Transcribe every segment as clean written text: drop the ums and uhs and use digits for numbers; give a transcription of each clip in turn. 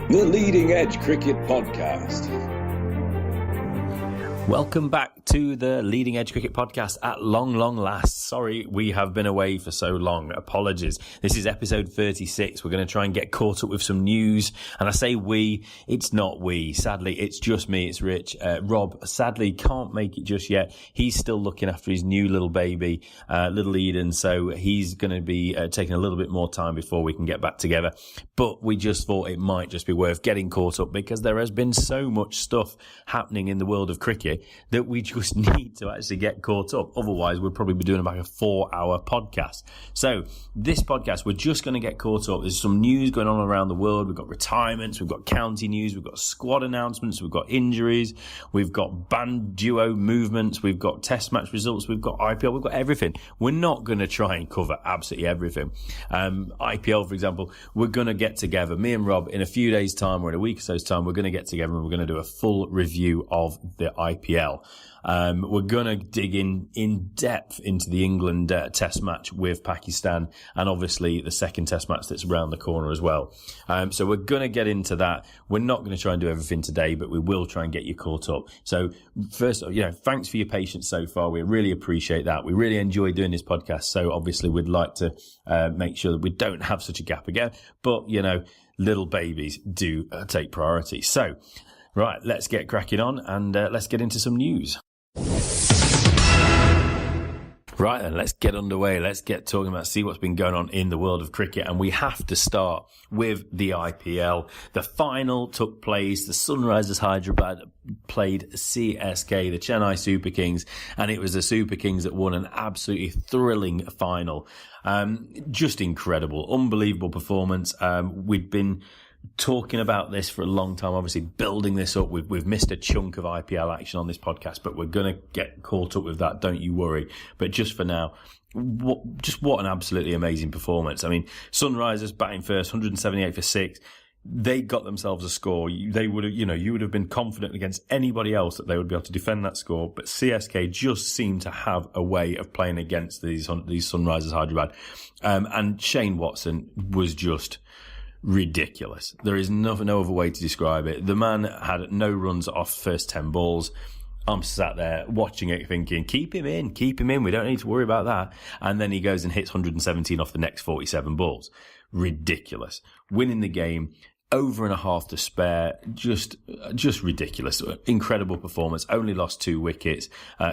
The Leading Edge Cricket Podcast. Welcome back to the Leading Edge Cricket Podcast at long last. Sorry, we have been away for so long. Apologies. This is episode 36. We're going to try and get caught up with some news. And I say we, it's not we. Sadly, it's just me. It's Rich. Rob, sadly, can't make it just yet. He's still looking after his new little baby, little Eden. So he's going to be taking a little bit more time before we can get back together. But we just thought it might just be worth getting caught up because there has been so much stuff happening in the world of cricket that we just need to actually get caught up. Otherwise, we'd probably be doing about a 4-hour podcast. So this podcast, we're just going to get caught up. There's some news going on around the world. We've got retirements, we've got county news, we've got squad announcements, we've got injuries, we've got band duo movements, we've got test match results, we've got IPL, we've got everything. We're not going to try and cover absolutely everything. IPL, for example, we're going to get together, me and Rob, in a few days' time or in a week or so's time, we're going to get together and we're going to do a full review of the IPL. We're going to dig in depth into the England test match with Pakistan and obviously the second test match that's around the corner as well. So we're going to get into that. We're not going to try and do everything today, but we will try and get you caught up. So first, thanks for your patience so far. We really appreciate that. We really enjoy doing this podcast. So obviously we'd like to make sure that we don't have such a gap again. But, little babies do take priority. So, right, let's get cracking on and let's get into some news. Right then, let's get underway. Let's get talking about, see what's been going on in the world of cricket. And we have to start with the IPL. The final took place. The Sunrisers Hyderabad played CSK, the Chennai Super Kings, and it was the Super Kings that won an absolutely thrilling final. Just incredible, unbelievable performance. We'd been talking about this for a long time, obviously building this up. We've missed a chunk of IPL action on this podcast, but we're going to get caught up with that, don't you worry. But just for now, what an absolutely amazing performance. I mean, Sunrisers batting first, 178 for 6. They got themselves a score. They would have, you would have been confident against anybody else that they would be able to defend that score. But CSK just seemed to have a way of playing against these Sunrisers Hyderabad. And Shane Watson was just ridiculous. There is no other way to describe it. The man had no runs off first 10 balls. I'm sat there watching it thinking, keep him in. We don't need to worry about that. And then he goes and hits 117 off the next 47 balls. Ridiculous. Winning the game. Over and a half to spare, just ridiculous. Incredible performance. Only lost 2 wickets.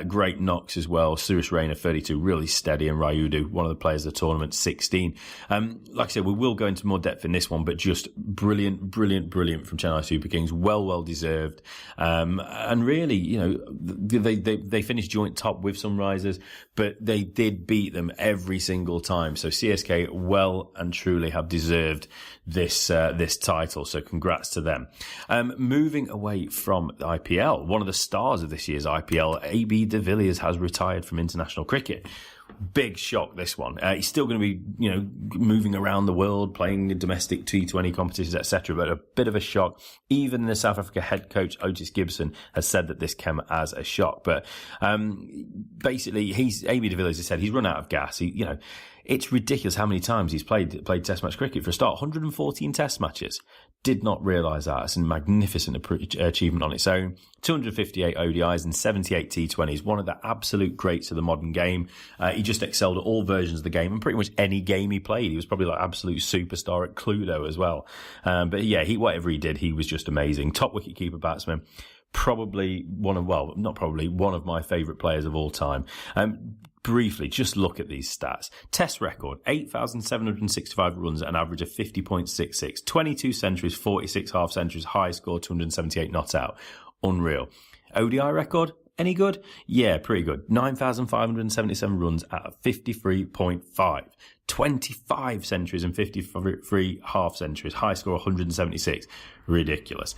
Great knocks as well. Suresh Raina 32, really steady, and Rayudu, one of the players of the tournament, 16. Like I said, we will go into more depth in this one, but just brilliant from Chennai Super Kings. Well deserved. And really, they finished joint top with Sunrisers, but they did beat them every single time. So CSK well and truly have deserved this title. So congrats to them. Moving away from the IPL, one of the stars of this year's IPL, AB de Villiers, has retired from international cricket. Big shock, this one. He's still going to be, moving around the world, playing domestic T20 competitions, etc. But a bit of a shock. Even the South Africa head coach, Otis Gibson, has said that this came as a shock. But basically, AB de Villiers has said he's run out of gas. It's ridiculous how many times he's played test match cricket. For a start, 114 test matches. Did not realise that. It's a magnificent achievement on its own. 258 ODIs and 78 T20s. One of the absolute greats of the modern game. He just excelled at all versions of the game and pretty much any game he played. He was probably like absolute superstar at Cluedo as well. But yeah, whatever he did, he was just amazing. Top wicketkeeper batsman. One of my favourite players of all time. Briefly, just look at these stats. Test record, 8,765 runs at an average of 50.66. 22 centuries, 46 half centuries, high score, 278 not out. Unreal. ODI record, any good? Yeah, pretty good. 9,577 runs at 53.5. 25 centuries and 53 half centuries. High score 176. Ridiculous.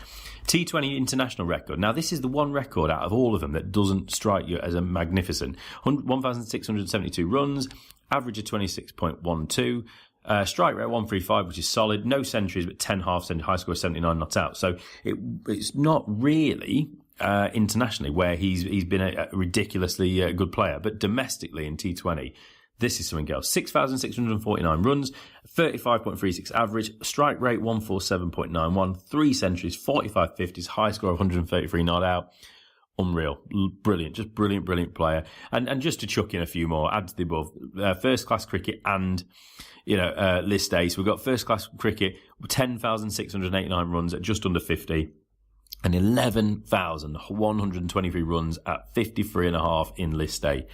T20 international record. Now, this is the one record out of all of them that doesn't strike you as a magnificent. 1,672 runs, average of 26.12. Strike rate 135, which is solid. No centuries, but 10 half centuries. High score 79 not out. So it's not really internationally where he's been a ridiculously good player, but domestically in T20, This is something else. 6,649 runs, 35.36 average, strike rate 147.91, 3 centuries, 45 50s, high score of 133 not out. Unreal. Brilliant. Just brilliant player. And just to chuck in a few more, add to the above, first class cricket and, list A. So we've got first class cricket, 10,689 runs at just under 50. And 11,123 runs at 53.5 in list A.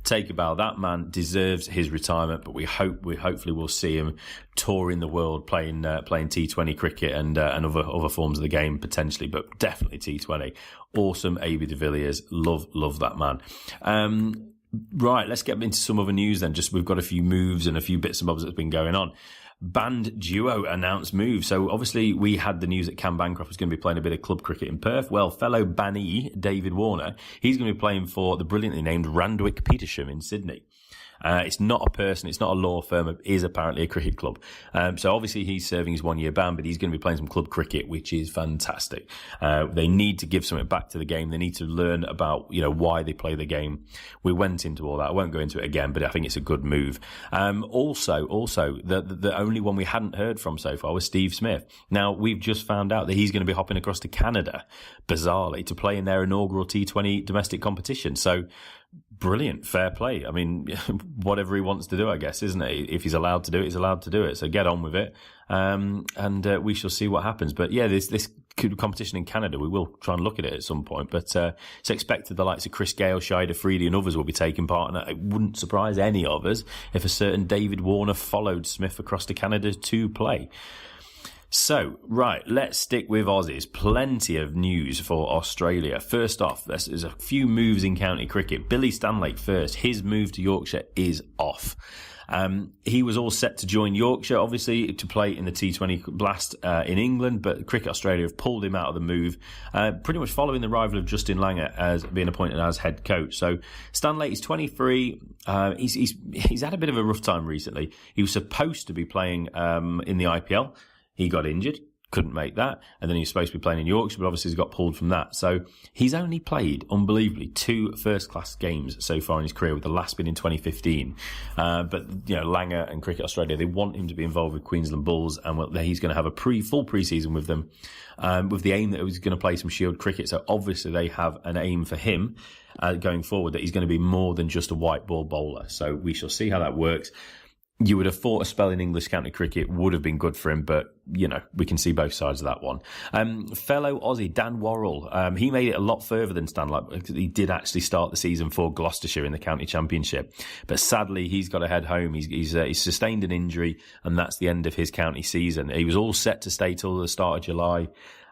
Take a bow. That man deserves his retirement, but we hopefully will see him touring the world, playing T20 cricket and other forms of the game potentially, but definitely T20. Awesome, AB de Villiers. Love that man. Right, let's get into some other news then. We've got a few moves and a few bits and bobs that's been going on. Band duo announced move. So obviously we had the news that Cam Bancroft was going to be playing a bit of club cricket in Perth. Well, fellow Bannee, David Warner, he's going to be playing for the brilliantly named Randwick Petersham in Sydney. It's not a person, it's not a law firm, it is apparently a cricket club. So obviously he's serving his 1 year ban, but he's going to be playing some club cricket, which is fantastic. They need to give something back to the game. They need to learn about, why they play the game. We went into all that. I won't go into it again, but I think it's a good move. Also, the only one we hadn't heard from so far was Steve Smith. Now, we've just found out that he's going to be hopping across to Canada, bizarrely, to play in their inaugural T20 domestic competition. So, brilliant, fair play. I mean, whatever he wants to do, I guess, isn't it? If he's allowed to do it, he's allowed to do it. So get on with it, and we shall see what happens. But yeah, this competition in Canada, we will try and look at it at some point. But it's expected the likes of Chris Gale, Shida Freedy, and others will be taking part. And it wouldn't surprise any of us if a certain David Warner followed Smith across to Canada to play. So, right, let's stick with Aussies. Plenty of news for Australia. First off, there's a few moves in county cricket. Billy Stanlake first. His move to Yorkshire is off. He was all set to join Yorkshire, obviously, to play in the T20 Blast in England, but Cricket Australia have pulled him out of the move, pretty much following the arrival of Justin Langer as being appointed as head coach. So Stanlake is 23. He's had a bit of a rough time recently. He was supposed to be playing in the IPL. He got injured, couldn't make that, and then he was supposed to be playing in Yorkshire, but obviously he's got pulled from that. So he's only played, unbelievably, 2 first-class games so far in his career, with the last being in 2015. But, Langer and Cricket Australia, they want him to be involved with Queensland Bulls, and he's going to have a full pre-season with them, with the aim that he's going to play some Shield cricket. So obviously they have an aim for him going forward, that he's going to be more than just a white ball bowler. So we shall see how that works. You would have thought a spell in English county cricket would have been good for him, but, we can see both sides of that one. Fellow Aussie, Dan Worrell, he made it a lot further than Stanley. He did actually start the season for Gloucestershire in the county championship, but sadly he's got to head home. He's sustained an injury, and that's the end of his county season. He was all set to stay till the start of July.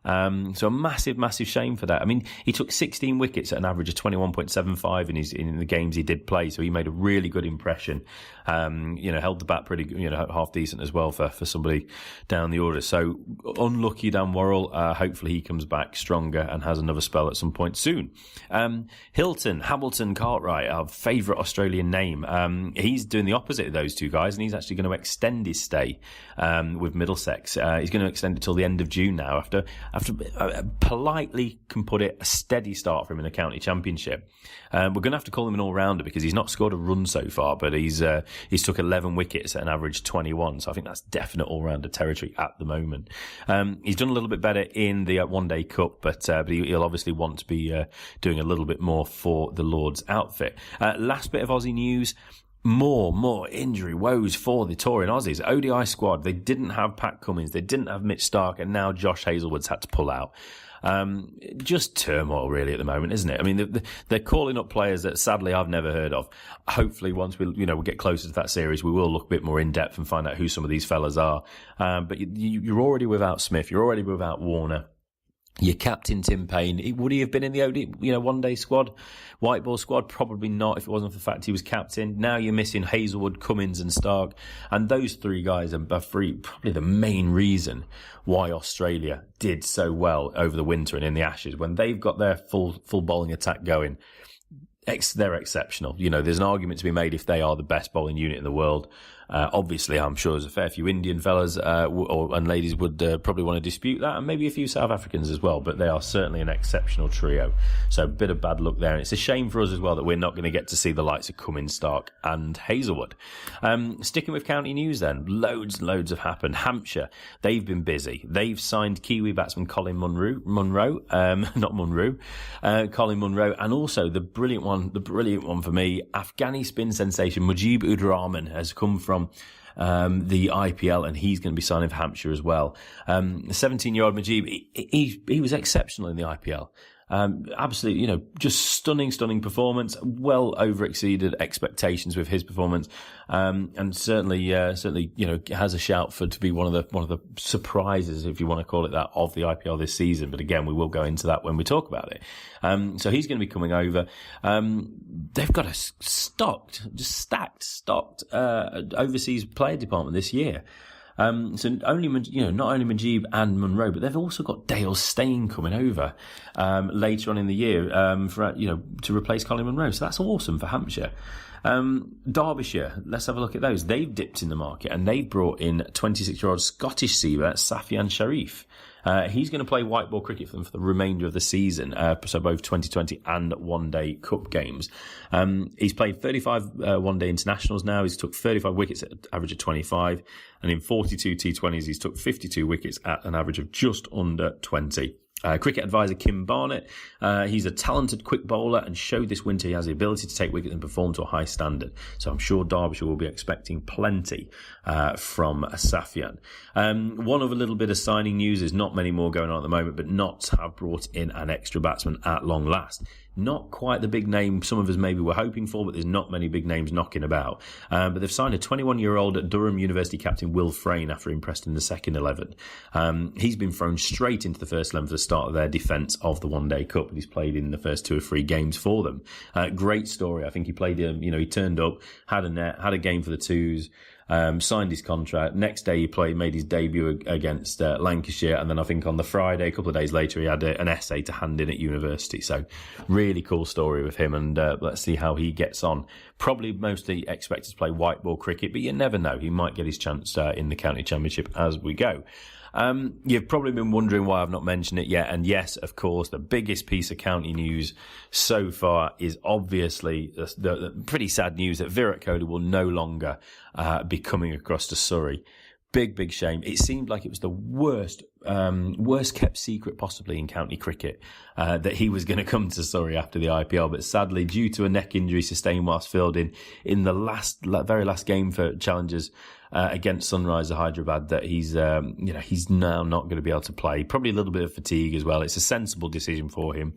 So a massive shame for that. I mean, he took 16 wickets at an average of 21.75 in the games he did play. So he made a really good impression. Held the bat pretty, half decent as well for somebody down the order. So unlucky Dan Worrell. Hopefully he comes back stronger and has another spell at some point soon. Hamilton Cartwright, our favourite Australian name. He's doing the opposite of those two guys, and he's actually going to extend his stay, with Middlesex. He's going to extend it till the end of June now, after politely can put it, a steady start for him in the county championship. We're going to have to call him an all-rounder because he's not scored a run so far, but he's took 11 wickets at an average 21. So I think that's definite all-rounder territory at the moment. He's done a little bit better in the one-day cup, but he'll obviously want to be doing a little bit more for the Lord's outfit. Last bit of Aussie news. More injury woes for the touring Aussies. ODI squad, they didn't have Pat Cummins, they didn't have Mitch Stark, and now Josh Hazelwood's had to pull out. Just turmoil really at the moment, isn't it? I mean, they're calling up players that sadly I've never heard of. Hopefully once we get closer to that series, we will look a bit more in depth and find out who some of these fellas are. But you're already without Smith, you're already without Warner. Your captain, Tim Payne, would he have been in the OD, one-day squad, white ball squad? Probably not, if it wasn't for the fact he was captain. Now you're missing Hazelwood, Cummins and Stark. And those 3 guys are probably the main reason why Australia did so well over the winter and in the Ashes. When they've got their full bowling attack going, they're exceptional. There's an argument to be made if they are the best bowling unit in the world. Obviously, I'm sure there's a fair few Indian fellas and ladies would probably want to dispute that, and maybe a few South Africans as well, but they are certainly an exceptional trio. So a bit of bad luck there. And it's a shame for us as well that we're not going to get to see the likes of Cummins, Stark and Hazelwood. Sticking with county news then, loads have happened. Hampshire, they've been busy. They've signed Kiwi batsman Colin Munro, Colin Munro, and also the brilliant one for me, Afghani spin sensation Mujib Ur Rahman has come from the IPL, and he's going to be signing for Hampshire as well. The 17-year-old Mujib, he was exceptional in the IPL. Absolutely, just stunning performance. Well over exceeded expectations with his performance, and certainly, has a shout to be one of the surprises, if you want to call it that, of the IPL this season. But again, we will go into that when we talk about it. So he's going to be coming over. They've got a stacked overseas player department this year. So not only Mujib and Munro, but they've also got Dale Steyn coming over later on in the year to replace Colin Munro. So that's awesome for Hampshire. Derbyshire, let's have a look at those. They've dipped in the market and they've brought in 26-year-old Scottish seamer Safian Sharif. He's going to play white ball cricket for them for the remainder of the season, so both 2020 and one-day cup games. He's played 35 one-day internationals now. He's took 35 wickets at an average of 25, and in 42 T20s, he's took 52 wickets at an average of just under 20. Cricket advisor Kim Barnett, he's a talented quick bowler and showed this winter he has the ability to take wickets and perform to a high standard. So I'm sure Derbyshire will be expecting plenty from Safian. One other little bit of signing news, there's not many more going on at the moment, but Notts have brought in an extra batsman at long last. Not quite the big name some of us maybe were hoping for, but there's not many big names knocking about. But they've signed a 21-year-old Durham University captain Will Frayne after impressed in the second 11. He's been thrown straight into the first 11 for the start of their defence of the One Day Cup, and he's played in the first 2 or 3 games for them. Great story. I think he played, he turned up, had a net, had a game for the twos, signed his contract. Next day he made his debut against Lancashire, and then I think on the Friday, a couple of days later, he had an essay to hand in at university. So really cool story with him, and let's see how he gets on. Probably mostly expected to play white ball cricket, but you never know. He might get his chance in the county championship as we go. You've probably been wondering why I've not mentioned it yet. And yes, of course, the biggest piece of county news so far is obviously the pretty sad news that Virat Kohli will no longer be coming across to Surrey. Big shame. It seemed like it was the worst kept secret possibly in county cricket, that he was going to come to Surrey after the IPL. But sadly, due to a neck injury sustained whilst fielding in the very last game for Challengers, against Sunrisers Hyderabad, that he's now not going to be able to play. Probably a little bit of fatigue as well. It's a sensible decision for him.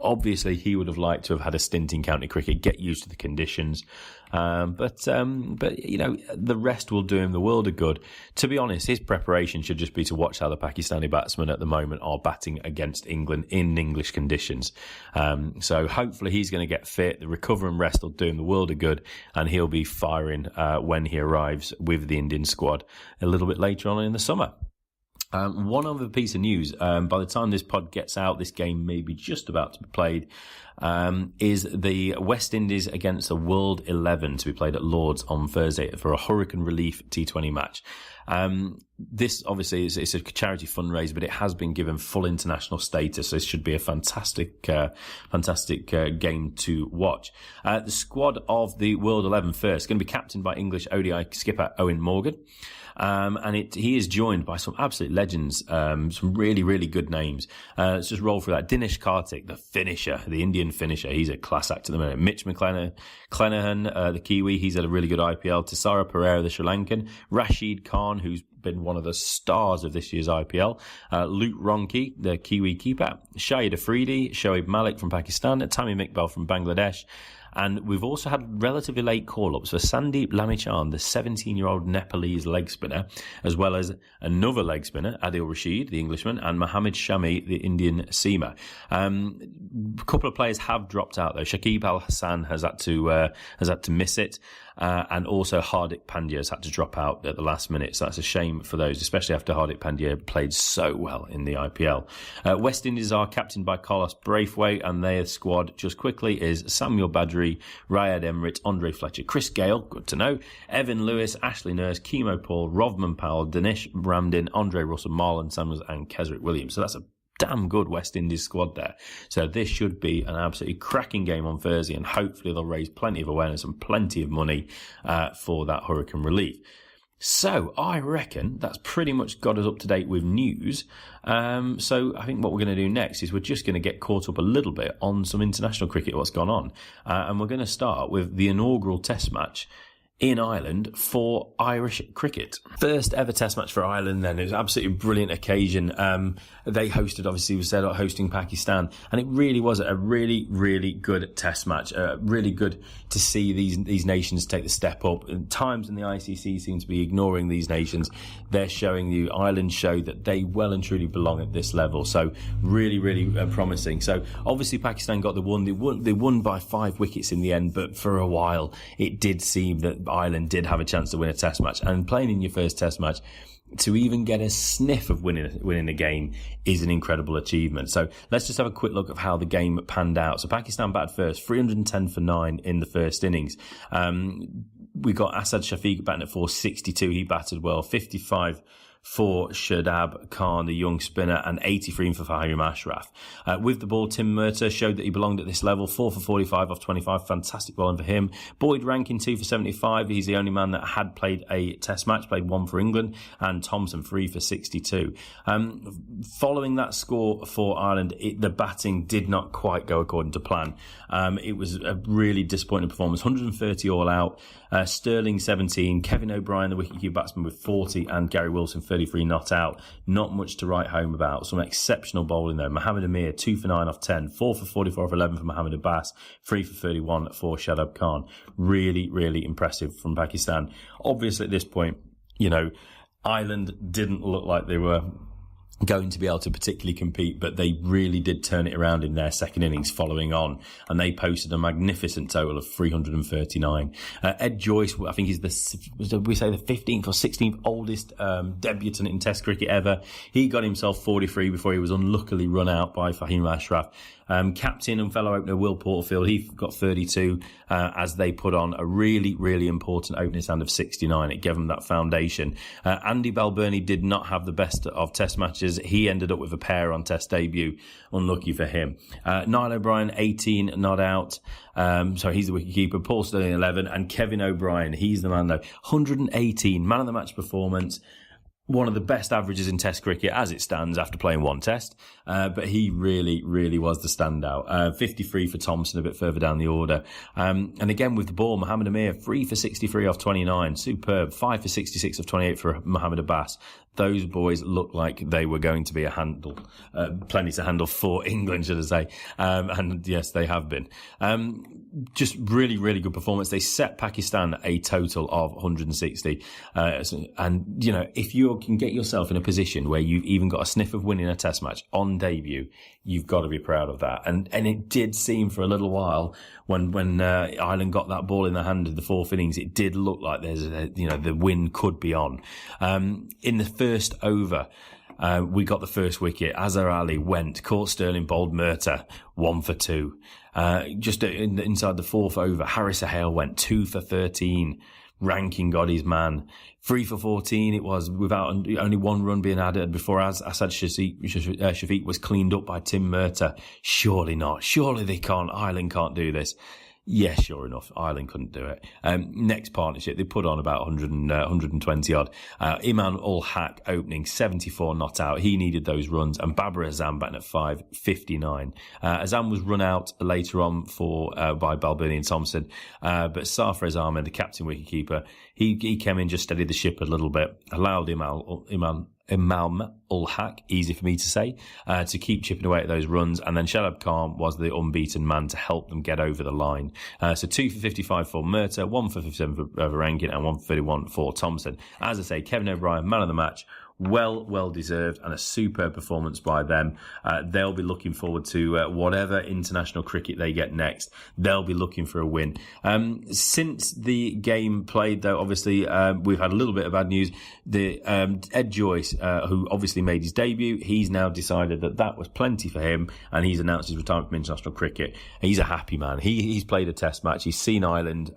Obviously, he would have liked to have had a stint in county cricket, get used to the conditions. But the rest will do him the world of good. To be honest, his preparation should just be to watch how the Pakistani batsmen at the moment are batting against England in English conditions. So hopefully he's going to get fit. The recover and rest will do him the world of good, and he'll be firing when he arrives with the Indian squad a little bit later on in the summer. One other piece of news, by the time this pod gets out, this game may be just about to be played, is the West Indies against the World 11 to be played at Lords on Thursday for a Hurricane Relief T20 match. This obviously it's a charity fundraiser, but it has been given full international status, so this should be a fantastic game to watch. The squad of the World 11 first going to be captained by English ODI skipper Owen Morgan. He is joined by some absolute legends, some really good names. Let's just roll through that. Dinesh Karthik, the finisher, the Indian finisher. He's a class act at the minute. Mitch McClenaghan, the Kiwi, he's had a really good IPL. Tisara Pereira, the Sri Lankan. Rashid Khan, who's been one of the stars of this year's IPL. Luke Ronke, the Kiwi keeper. Shahid Afridi, Shoaib Malik from Pakistan. Tammy Iqbal from Bangladesh. And we've also had relatively late call-ups for Sandeep Lamichan, the 17-year-old Nepalese leg spinner, as well as another leg spinner, Adil Rashid, the Englishman, and Mohammad Shami, the Indian seamer. A couple of players have dropped out though. Shakib Al Hassan has had to miss it. And also Hardik Pandya has had to drop out at the last minute. So that's a shame for those, especially after Hardik Pandya played so well in the IPL. West Indies are captained by Carlos Braithwaite, and their squad, just quickly, is Samuel Badree, Chaudhry, Rayad Emirates, Andre Fletcher, Chris Gale, good to know, Evan Lewis, Ashley Nurse, Kemo Paul, Rovman Powell, Dinesh Ramdin, Andre Russell, Marlon Samuels and Kesrick Williams. So that's a damn good West Indies squad there. So this should be an absolutely cracking game on Thursday, and hopefully they'll raise plenty of awareness and plenty of money for that hurricane relief. So I reckon that's pretty much got us up to date with news. So I think what we're going to do next is we're just going to get caught up a little bit on some international cricket, what's gone on. And we're going to start with the inaugural test match in Ireland for Irish cricket. First ever test match for Ireland then. It was an absolutely brilliant occasion. They hosted, obviously, we said, hosting Pakistan. And it really was a really, really good test match. Really good to see these nations take the step up. At times in the ICC seem to be ignoring these nations. They're showing you, Ireland show that they well and truly belong at this level. So really, really promising. So obviously Pakistan got the one. They won by 5 wickets in the end, but for a while it did seem that Ireland did have a chance to win a test match, and playing in your first test match to even get a sniff of winning a game is an incredible achievement. So let's just have a quick look at how the game panned out. So Pakistan batted first, 310 for 9 in the first innings. We got Asad Shafiq batting at 462. He batted well, 55 for Shadab Khan, the young spinner, and 83 for Fahim Ashraf. With the ball, Tim Murtagh showed that he belonged at this level, 4 for 45 off 25, fantastic bowling for him. Boyd Rankin, 2 for 75, he's the only man that had played a test match, played 1 for England, and Thompson, 3 for 62. Following that score for Ireland, the batting did not quite go according to plan. It was a really disappointing performance, 130 all out, Sterling 17, Kevin O'Brien, the wicketkeeper batsman, with 40, and Gary Wilson 33 not out. Not much to write home about. Some exceptional bowling there. Mohammed Amir, 2 for 9 off 10, 4 for 44 off 11 for Mohammed Abbas, 3 for 31 for Shadab Khan. Really, really impressive from Pakistan. Obviously at this point, Ireland didn't look like they were going to be able to particularly compete, but they really did turn it around in their second innings following on, and they posted a magnificent total of 339. Ed Joyce, I think, is the 15th or 16th oldest debutant in Test cricket ever. He got himself 43 before he was unluckily run out by Fahim Ashraf. Captain and fellow opener Will Porterfield, he got 32 as they put on a really, really important opening stand of 69. It gave them that foundation. Andy Balbirnie did not have the best of Test matches. He ended up with a pair on Test debut. Unlucky for him. Niall O'Brien, 18, not out. He's the wicketkeeper. Paul Sterling, 11. And Kevin O'Brien, he's the man though. 118, man of the match performance. One of the best averages in Test cricket as it stands after playing 1 test. But he really, really was the standout. 53 for Thompson a bit further down the order. And again with the ball, Mohammed Amir, 3 for 63 off 29. Superb. 5 for 66 off 28 for Mohammed Abbas. Those boys looked like they were going to be a handle. Plenty to handle for England, should I say. And yes, they have been. Just really, really good performance. They set Pakistan a total of 160. And, if you can get yourself in a position where you've even got a sniff of winning a test match on debut, you've got to be proud of that. And it did seem for a little while when Ireland got that ball in the hand of the 4th innings, it did look like the win could be on. In the first over, we got the first wicket. Azhar Ali went, caught Sterling, bowled Murtagh, 1 for 2. Just inside the 4th over, Harris Hale went 2 for 13. Rankin got his man. 3 for 14 it was, without only 1 run being added before Asad Shafiq was cleaned up by Tim Murtagh. Surely not. Surely they can't. Ireland can't do this. Yes, sure enough, Ireland couldn't do it. Next partnership, they put on about 120 odd. Iman Ul Haq opening, 74 not out. He needed those runs. And Babar Azam batting at 5:59. Azam was run out later on by Balbirnie and Thompson. But Sarfraz Ahmed, the captain wicketkeeper, he came in, just steadied the ship a little bit, allowed Imam Ul Haq, easy for me to say, to keep chipping away at those runs. And then Shadab Khan was the unbeaten man to help them get over the line. So 2 for 55 for Murtagh, 1 for 57 for Rankin, and 1 for 31 for Thompson. As I say, Kevin O'Brien, man of the match, well deserved, and a superb performance by them. They'll be looking forward to whatever international cricket they get next. They'll be looking for a win. Since the game played, though, obviously we've had a little bit of bad news. Ed Joyce, who obviously made his debut, he's now decided that was plenty for him, and he's announced his retirement from international cricket. He's a happy man. He's played a Test match. He's seen Ireland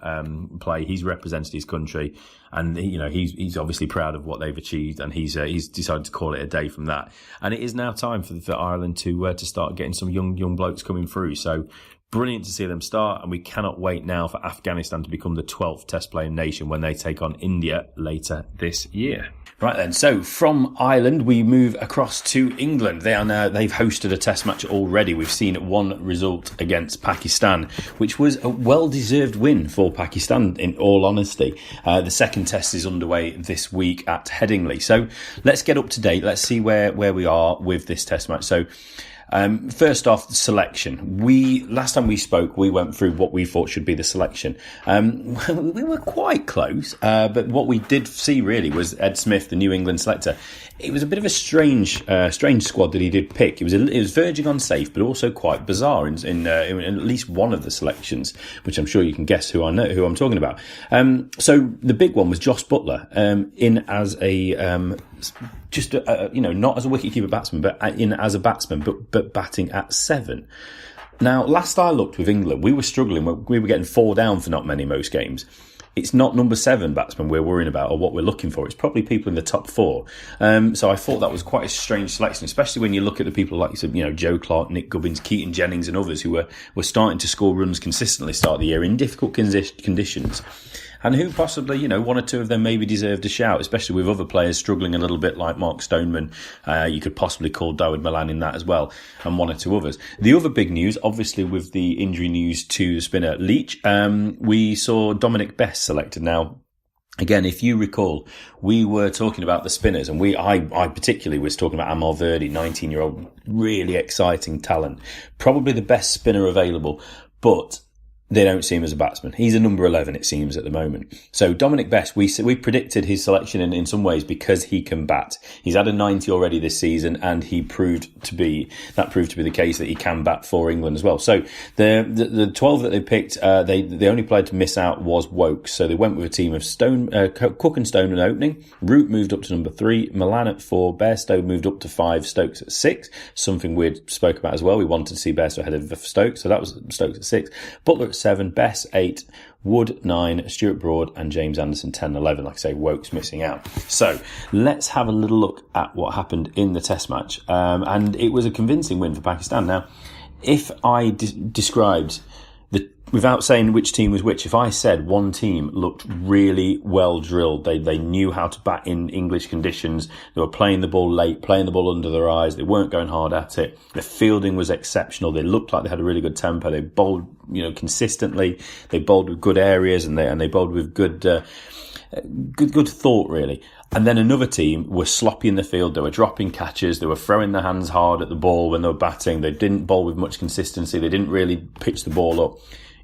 play. He's represented his country, and he's obviously proud of what they've achieved, and he's decided to call it a day from that. And it is now time for Ireland to start getting some young blokes coming through. So brilliant to see them start, and we cannot wait now for Afghanistan to become the 12th Test playing nation when they take on India later this year. Right then, so from Ireland we move across to England. They've hosted a Test match already. We've seen one result against Pakistan, which was a well-deserved win for Pakistan, in all honesty. The second Test is underway this week at Headingley. So let's get up to date. Let's see where we are with this Test match. So first off, selection. Last time we spoke, we went through what we thought should be the selection. We were quite close, but what we did see really was Ed Smith, the New England selector. It was a bit of a strange squad that he did pick. It was verging on safe, but also quite bizarre in at least one of the selections, which I'm sure you can guess who I'm talking about. So the big one was Josh Buttler, in as a not as a wicketkeeper batsman, but in as a batsman, but batting at 7. Now, last I looked with England, we were struggling. We were getting 4 down for not many most games. It's not number 7 batsman we're worrying about or what we're looking for. It's probably people in the top 4. So I thought that was quite a strange selection, especially when you look at the people like Joe Clark, Nick Gubbins, Keaton Jennings and others who were starting to score runs consistently start the year in difficult conditions. And who possibly, one or two of them maybe deserved a shout, especially with other players struggling a little bit like Mark Stoneman. You could possibly call Dawid Malan in that as well, and one or two others. The other big news, obviously with the injury news to the spinner Leach, we saw Dominic Bess selected. Now, again, if you recall, we were talking about the spinners, and I particularly was talking about Amal Verdi, 19-year-old, really exciting talent. Probably the best spinner available, but they don't see him as a batsman. He's a number 11, it seems, at the moment. So Dominic Bess, we predicted his selection in some ways because he can bat. He's had a 90 already this season, and he proved to be the case that he can bat for England as well. So the 12 that they picked, the only player to miss out was Wokes. So they went with a team of Cook and Stoneman opening. Root moved up to number 3, Malan at 4, Bairstow moved up to 5, Stokes at 6. Something we spoke about as well. We wanted to see Bairstow ahead of Stokes, so that was Stokes at 6. Butler at 7, Bess 8, Wood 9, Stuart Broad and James Anderson 10 and 11. Like I say, Wokes missing out. So let's have a little look at what happened in the Test match. And it was a convincing win for Pakistan. Now, if I described without saying which team was which, if I said one team looked really well drilled, they knew how to bat in English conditions, they were playing the ball late, playing the ball under their eyes, they weren't going hard at it, the fielding was exceptional, they looked like they had a really good tempo, they bowled consistently, they bowled with good areas, and they bowled with good thought, really. And then another team were sloppy in the field. They were dropping catches. They were throwing their hands hard at the ball when they were batting. They didn't bowl with much consistency. They didn't really pitch the ball up.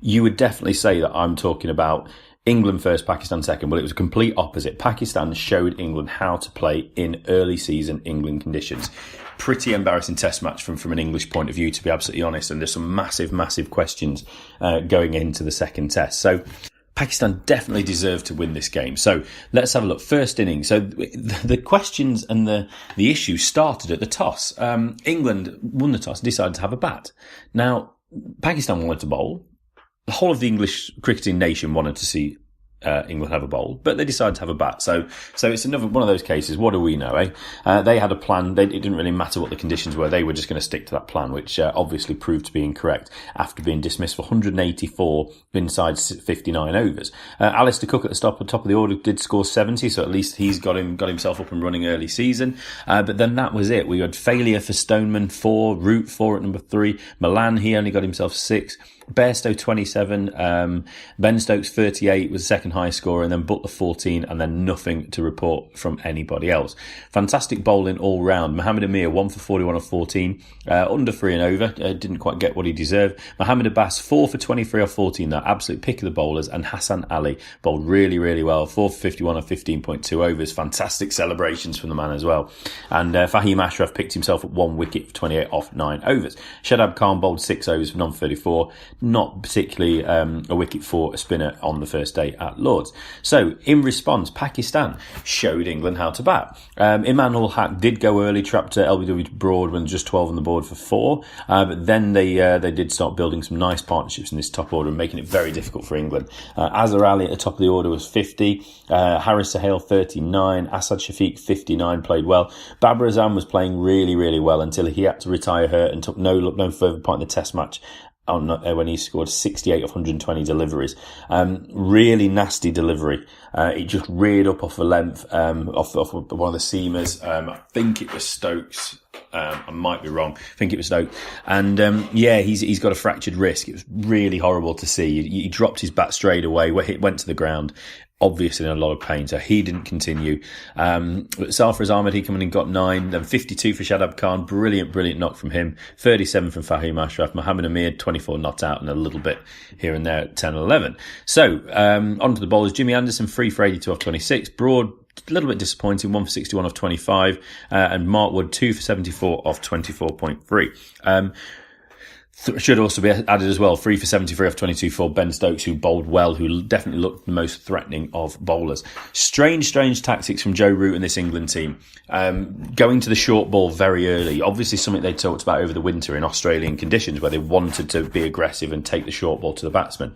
You would definitely say that I'm talking about England first, Pakistan second. Well, it was a complete opposite. Pakistan showed England how to play in early season England conditions. Pretty embarrassing Test match from an English point of view, to be absolutely honest. And there's some massive questions going into the second Test. So Pakistan definitely deserved to win this game. So let's have a look. First inning. So the questions and the issues started at the toss. England won the toss and decided to have a bat. Now, Pakistan wanted to bowl. The whole of the English cricketing nation wanted to see England have a bowl, but they decided to have a bat. So it's another one of those cases. What do we know, eh? They had a plan. It didn't really matter what the conditions were. They were just going to stick to that plan, which obviously proved to be incorrect after being dismissed for 184 inside 59 overs. Alistair Cook at the top of the order did score 70, so at least he's got himself up and running early season. But then that was it. We had failure for Stoneman, 4, Root 4 at number 3. Malan, he only got himself 6. Bairstow 27, Ben Stokes 38 was the second highest scorer, and then Butler 14, and then nothing to report from anybody else. Fantastic bowling all round. Mohamed Amir 1 for 41 of 14, under 3 and over, didn't quite get what he deserved. Mohamed Abbas 4 for 23 of 14, that absolute pick of the bowlers, and Hassan Ali bowled really, really well, 4 for 51 of 15.2 overs. Fantastic celebrations from the man as well. And Fahim Ashraf picked himself at 1 wicket for 28 off 9 overs. Shadab Khan bowled 6 overs for non-34. Not particularly a wicket for a spinner on the first day at Lord's. So, in response, Pakistan showed England how to bat. Imran ul Haq did go early, trapped LBW to Broad when just 12 on the board for 4. But then they did start building some nice partnerships in this top order and making it very difficult for England. Azhar Ali at the top of the order was 50. Haris Sohail 39. Asad Shafiq 59, played well. Babar Azam was playing really, really well until he had to retire hurt and took no further part in the test match. When he scored 68 of 120 deliveries. Really nasty delivery. It just reared up off a length, off one of the seamers. I think it was Stokes. I might be wrong. I think it was Stokes. And, he's got a fractured wrist. It was really horrible to see. He dropped his bat straight away, went to the ground. Obviously in a lot of pain, so he didn't continue. But Sarfraz Ahmed, he came in and got 9, then 52 for Shadab Khan, brilliant knock from him, 37 from Fahim Ashraf, Mohamed Amir, 24 not out, and a little bit here and there at 10 and 11. So, on to the bowlers. Jimmy Anderson, 3 for 82 off 26, Broad, a little bit disappointing, 1 for 61 off 25, and Mark Wood, 2 for 74 off 24.3. Should also be added as well, 3 for 73 off 22 for Ben Stokes, who bowled well, who definitely looked the most threatening of bowlers. Strange tactics from Joe Root and this England team. Going to the short ball very early, obviously something they talked about over the winter in Australian conditions where they wanted to be aggressive and take the short ball to the batsman.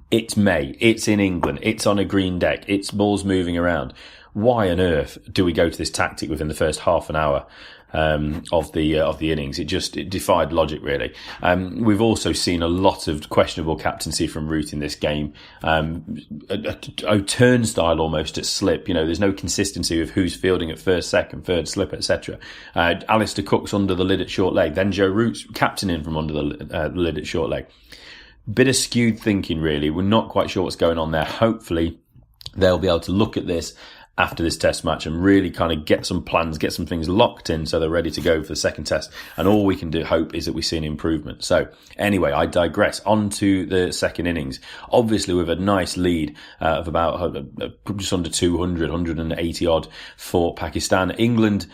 It's May, it's in England, it's on a green deck, it's balls moving around. Why on earth do we go to this tactic within the first half an hour of the innings? It defied logic, really. We've also seen a lot of questionable captaincy from Root in this game. A turnstile almost at slip. There's no consistency with who's fielding at first, second, third, slip, etc. Alistair Cook's under the lid at short leg. Then Joe Root's captaining from under the lid at short leg. Bit of skewed thinking, really. We're not quite sure what's going on there. Hopefully, they'll be able to look at this after this test match and really kind of get some plans, get some things locked in so they're ready to go for the second test. And all we can hope is that we see an improvement. So anyway, I digress. On to the second innings. Obviously with a nice lead of about just under 200, 180 odd for Pakistan. England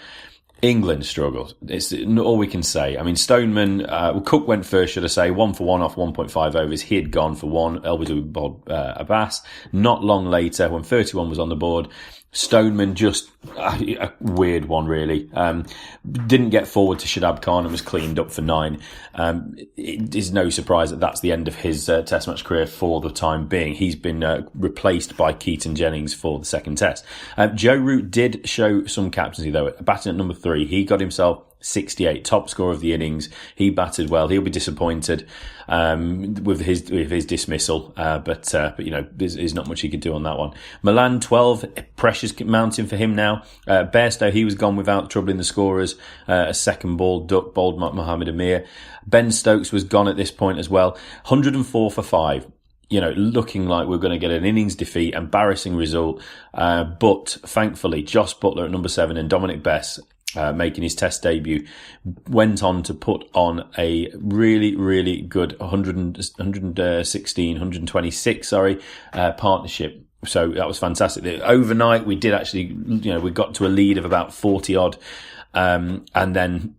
struggled. It's all we can say. I mean, Stoneman, Cook went first, should I say, 1 for 1 off 1.5 overs. He had gone for 1. LBW bowled Abbas. Not long later, when 31 was on the board, Stoneman just a weird one, really. Didn't get forward to Shadab Khan and was cleaned up for 9. It is no surprise that that's the end of his Test match career for the time being. He's been replaced by Keaton Jennings for the second Test. Joe Root did show some captaincy, though. Batting at number 3, he got himself 68, top score of the innings. He batted well. He'll be disappointed with his dismissal, but there's not much he could do on that one. Milan 12, pressure's mounting for him now. Bairstow, he was gone without troubling the scorers. A second ball duck bowled Mohamed Amir. Ben Stokes was gone at this point as well. 104 for 5. Looking like we're going to get an innings defeat, embarrassing result. But thankfully, Joss Buttler at number 7 and Dominic Bess, making his Test debut, went on to put on a really, really good 126 partnership. So that was fantastic. Overnight, we did actually, we got to a lead of about 40 odd, and then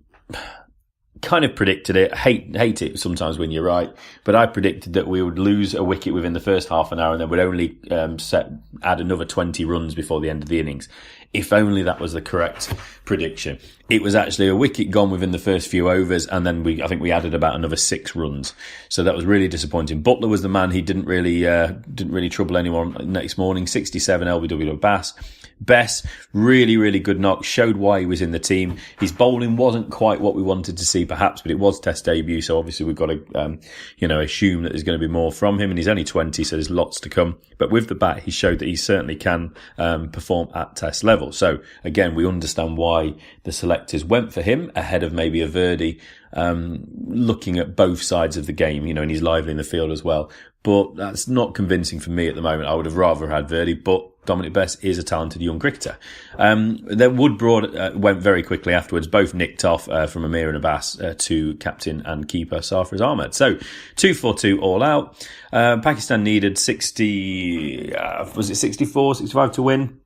kind of predicted it. Hate it sometimes when you're right, but I predicted that we would lose a wicket within the first half an hour and then would only add another 20 runs before the end of the innings. If only that was the correct prediction. It was actually a wicket gone within the first few overs, and then I think we added about another 6 runs. So that was really disappointing. Butler was the man. He didn't really trouble anyone next morning. 67 LBW Bass. Bess, really, really good knock. Showed why he was in the team. His bowling wasn't quite what we wanted to see, perhaps, but it was Test debut. So obviously we've got to, assume that there's going to be more from him. And he's only 20, so there's lots to come. But with the bat, he showed that he certainly can perform at Test level. level. So again, we understand why the selectors went for him ahead of maybe a Verdi, looking at both sides of the game, and he's lively in the field as well. But that's not convincing for me at the moment. I would have rather had Verdi, but Dominic Bess is a talented young cricketer. Then Wood Broad went very quickly afterwards, both nicked off from Amir and Abbas to captain and keeper Sarfraz Ahmed. So 2-4-2 all out. Pakistan needed 65 to win?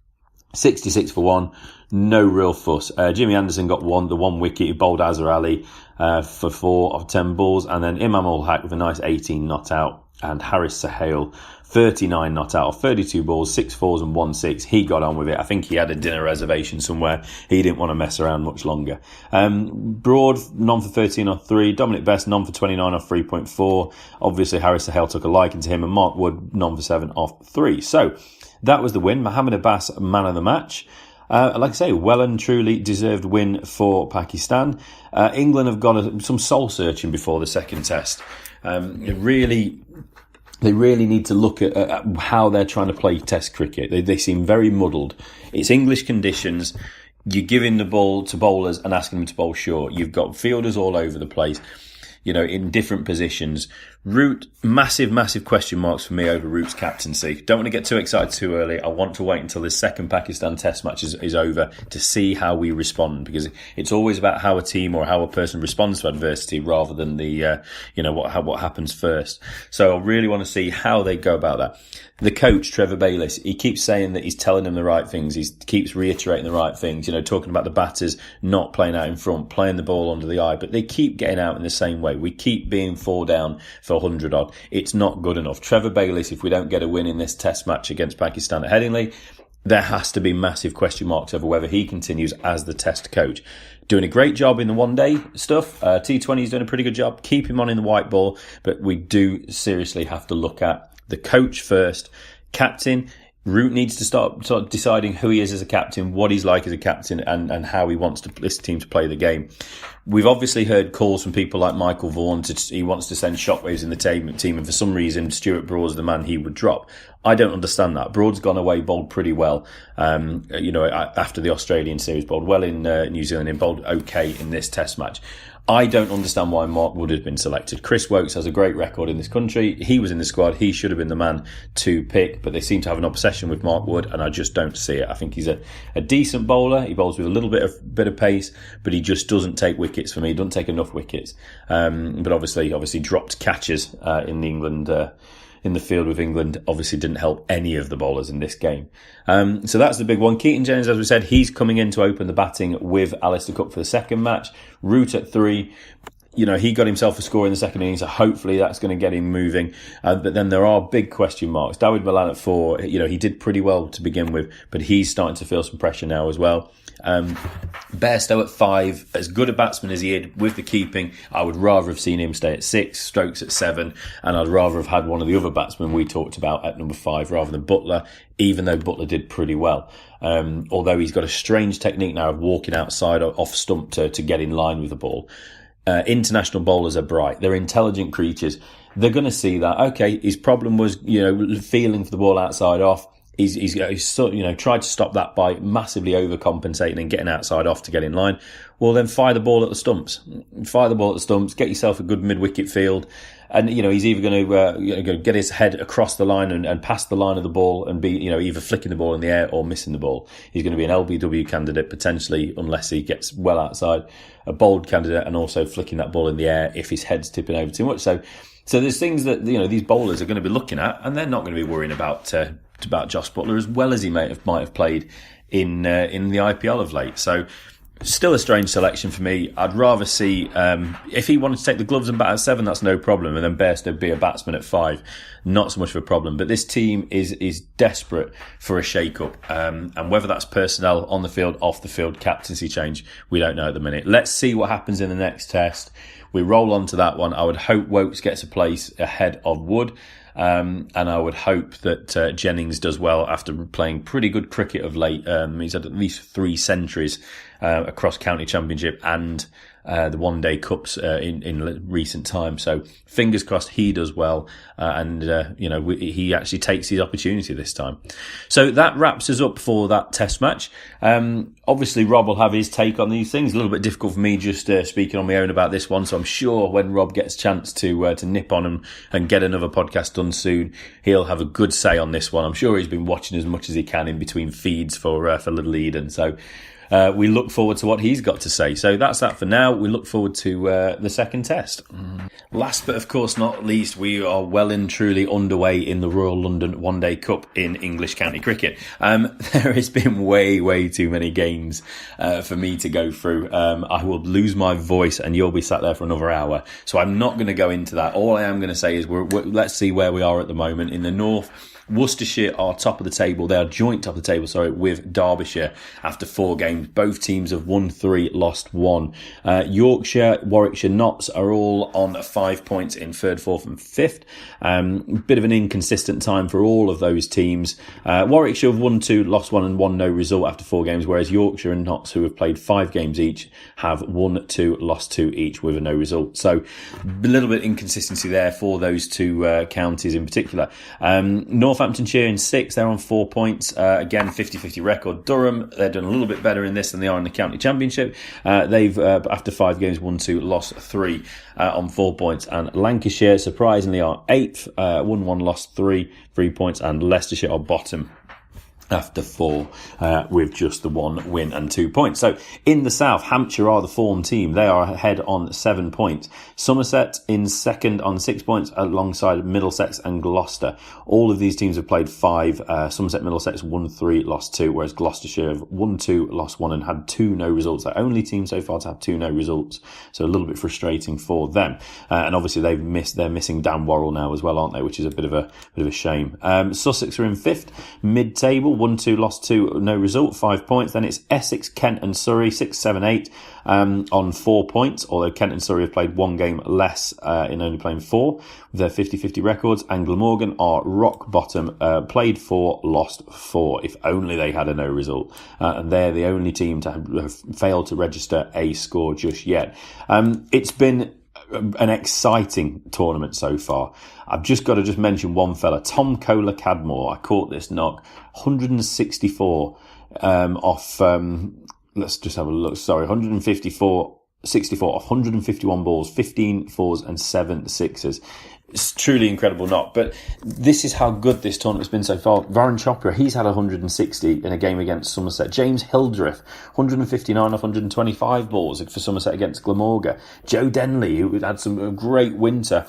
66 for 1. No real fuss. Jimmy Anderson got the one wicket. He bowled Azhar Ali for 4 of 10 balls, and then Imam ul Haq with a nice 18 not out, and Haris Sohail 39 not out of 32 balls, 6 fours and 1 6. He got on with it. I think he had a dinner reservation somewhere. He didn't want to mess around much longer. Broad, none for 13 off 3. Dominic Bess, none for 29 off 3.4. Obviously, Haris Sohail took a liking to him, and Mark Wood, none for 7 off 3. So that was the win. Mohammed Abbas, man of the match. Like I say, well and truly deserved win for Pakistan. England have got some soul searching before the second test. They really need to look at how they're trying to play test cricket. They seem very muddled. It's English conditions. You're giving the ball to bowlers and asking them to bowl short. You've got fielders all over the place, in different positions. Root, massive question marks for me over Root's captaincy. Don't want to get too excited too early. I want to wait until this second Pakistan test match is over to see how we respond, because it's always about how a team or how a person responds to adversity rather than the, what happens first. So I really want to see how they go about that. The coach, Trevor Bayliss, he keeps saying that he's telling them the right things. He keeps reiterating the right things, talking about the batters not playing out in front, playing the ball under the eye, but they keep getting out in the same way. We keep being 4 down for 100 odd. It's not good enough. Trevor Bayliss, if we don't get a win in this test match against Pakistan at Headingley, there has to be massive question marks over whether he continues as the test coach. Doing a great job in the one-day stuff. T20 is doing a pretty good job. Keep him on in the white ball, but we do seriously have to look at the coach first. Captain, Root needs to start deciding who he is as a captain, what he's like as a captain, and how he wants this team to play the game. We've obviously heard calls from people like Michael Vaughan he wants to send shockwaves in the team, and for some reason Stuart Broad's the man he would drop. I don't understand that. Broad's gone away, bowled pretty well. After the Australian series, bowled well in New Zealand and bowled okay in this test match. I don't understand why Mark Wood has been selected. Chris Wokes has a great record in this country. He was in the squad. He should have been the man to pick, but they seem to have an obsession with Mark Wood, and I just don't see it. I think he's a decent bowler. He bowls with a little bit of pace, but he just doesn't take wickets for me. He doesn't take enough wickets. But obviously dropped catches in England. In the field with England, obviously didn't help any of the bowlers in this game. So that's the big one. Keaton Jones, as we said, he's coming in to open the batting with Alistair Cook for the second match. Root at 3. He got himself a score in the second innings, so hopefully that's going to get him moving. But then there are big question marks. Dawid Malan at 4, he did pretty well to begin with, but he's starting to feel some pressure now as well. Bairstow at 5, as good a batsman as he is with the keeping, I would rather have seen him stay at 6, Stokes at 7, and I'd rather have had one of the other batsmen we talked about at number 5 rather than Butler, even though Butler did pretty well. Although he's got a strange technique now of walking outside off stump to get in line with the ball. International bowlers are bright. They're intelligent creatures. They're going to see that, okay, his problem was, feeling for the ball outside off. He's tried to stop that by massively overcompensating and getting outside off to get in line. Well, then fire the ball at the stumps. Get yourself a good mid-wicket field. And, he's either going to get his head across the line and past the line of the ball and be, either flicking the ball in the air or missing the ball. He's going to be an LBW candidate potentially, unless he gets well outside, a bold candidate, and also flicking that ball in the air if his head's tipping over too much. So there's things that, these bowlers are going to be looking at, and they're not going to be worrying about Josh Butler as well as he might have played in the IPL of late. So still a strange selection for me. I'd rather see, if he wanted to take the gloves and bat at 7, that's no problem, and then Bairstow be a batsman at 5, not so much of a problem. But this team is desperate for a shake-up, and whether that's personnel on the field, off the field, captaincy change, we don't know at the minute. Let's see what happens in the next test. We roll on to that one. I would hope Wokes gets a place ahead of Wood. And I would hope that Jennings does well after playing pretty good cricket of late. He's had at least 3 centuries across county championship and the one-day cups in recent times. So fingers crossed he does well, and he actually takes his opportunity this time. So that wraps us up for that test match. Obviously, Rob will have his take on these things. A little bit difficult for me just speaking on my own about this one. So I'm sure when Rob gets a chance to nip on and get another podcast done soon, he'll have a good say on this one. I'm sure he's been watching as much as he can in between feeds for Little Eden. So we look forward to what he's got to say. So that's that for now. We look forward to the second test. Last but of course not least, we are well and truly underway in the Royal London One Day Cup in English county cricket. There has been way too many games for me to go through. I will lose my voice and you'll be sat there for another hour. So I'm not going to go into that. All I am going to say is let's see where we are at the moment. In the north, Worcestershire are top of the table. They are joint top of the table, with Derbyshire after 4 games. Both teams have won 3, lost 1. Yorkshire, Warwickshire, Notts are all on 5 points in 3rd, 4th and 5th. Bit of an inconsistent time for all of those teams. Warwickshire have won 2, lost 1 and 1 no result after 4 games, whereas Yorkshire and Notts, who have played 5 games each, have won 2, lost 2 each with a no result. So a little bit of inconsistency there for those 2 counties in particular. Northamptonshire in 6th, they're on 4 points. Again, 50-50 record. Durham, they're done a little bit better in this than they are in the county championship. They've, after 5 games, won 2, lost 3 on 4 points. And Lancashire, surprisingly, are 8th, won 1, lost 3 points. And Leicestershire are bottom after 4 with just the 1 win and 2 points. So in the south, Hampshire are the form team. They are ahead on 7 points. Somerset in 2nd on 6 points alongside Middlesex and Gloucester. All of these teams have played 5. Somerset, Middlesex won 3, lost 2, whereas Gloucestershire have won 2, lost 1 and had 2 no results. They're only team so far to have 2 no results. So a little bit frustrating for them. And obviously they're missing Dan Worrell now as well, aren't they? Which is a bit of a shame. Sussex are in 5th, mid-table. 1, 2, lost 2, no result, 5 points. Then it's Essex, Kent and Surrey, 6, 7, 8 on 4 points, although Kent and Surrey have played 1 game less in only playing 4 with their 50-50 records. And Glamorgan are rock bottom, played 4, lost 4. If only they had a no result. And they're the only team to have failed to register a score just yet. It's been an exciting tournament so far. I've just got to mention one fella, Tom Kohler-Cadmore. I caught this knock, 164 off, let's just have a look, 64 off 151 balls, 15 fours and 7 sixes. It's truly incredible knock, but this is how good this tournament's been so far. Varun Chopra, he's had 160 in a game against Somerset. James Hildreth, 159 off 125 balls for Somerset against Glamorgan. Joe Denley, who had some great winter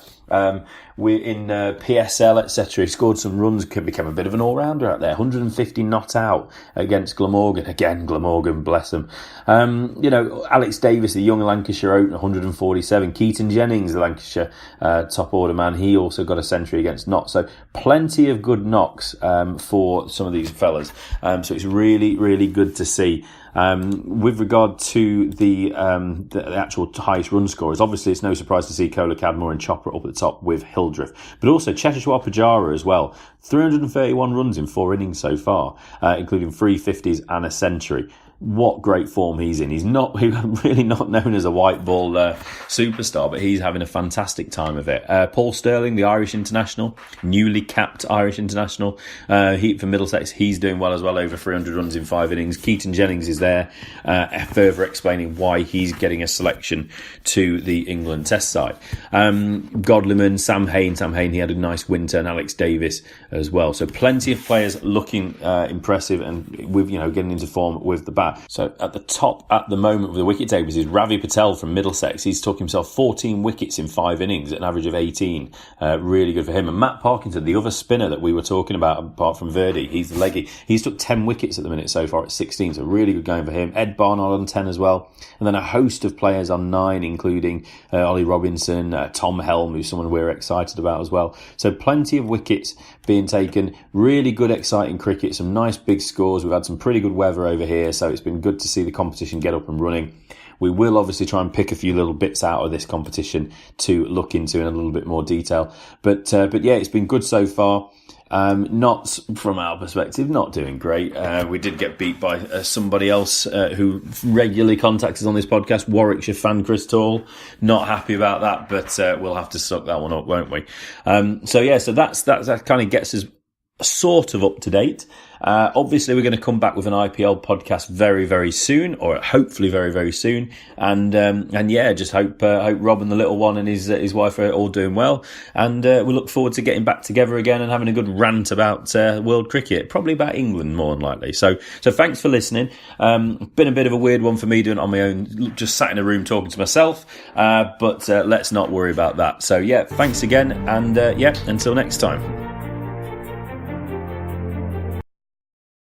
we're in PSL, etc. He scored some runs, could become a bit of an all-rounder out there. 150 not out against Glamorgan. Again, Glamorgan, bless them. Alex Davis, the young Lancashire opener, 147. Keaton Jennings, the Lancashire top order man, he also got a century against Notts. So plenty of good knocks for some of these fellas. So it's really, really good to see. With regard to the actual highest run scorers, obviously it's no surprise to see Kohler-Cadmore and Chopra up at the top with Hildreth, but also Cheshire Pujara as well. 331 runs in 4 innings so far, including 3 50s and a century. What great form he's in. He's really not known as a white ball superstar, but he's having a fantastic time of it. Paul Sterling, the Irish international, newly capped Irish international, for Middlesex, he's doing well as well, over 300 runs in 5 innings. Keaton Jennings is there, further explaining why he's getting a selection to the England Test side. Godliman, Sam Hain, he had a nice winter, and Alex Davis as well. So plenty of players looking impressive and with getting into form with the bat. So at the top at the moment with the wicket takers is Ravi Patel from Middlesex. He's took himself 14 wickets in 5 innings at an average of 18. Really good for him. And Matt Parkinson, the other spinner that we were talking about apart from Verdi, he's the leggy. He's took 10 wickets at the minute so far at 16. So really good going for him. Ed Barnard on 10 as well. And then a host of players on 9, including Ollie Robinson, Tom Helm, who's someone we're excited about as well. So plenty of wickets being taken. Really good, exciting cricket. Some nice big scores. We've had some pretty good weather over here, so it's been good to see the competition get up and running. We will obviously try and pick a few little bits out of this competition to look into in a little bit more detail. But yeah, it's been good so far. Not from our perspective, not doing great. We did get beat by somebody else who regularly contacts us on this podcast, Warwickshire fan Chris Tall. Not happy about that, but we'll have to suck that one up, won't we? So that kind of gets us sort of up to date. Obviously, we're going to come back with an IPL podcast very, very soon, or hopefully very, very soon. And yeah, just hope Rob and the little one and his wife are all doing well. And we look forward to getting back together again and having a good rant about world cricket, probably about England more than likely. So thanks for listening. Been a bit of a weird one for me doing it on my own, just sat in a room talking to myself. But let's not worry about that. So yeah, thanks again, and yeah, until next time.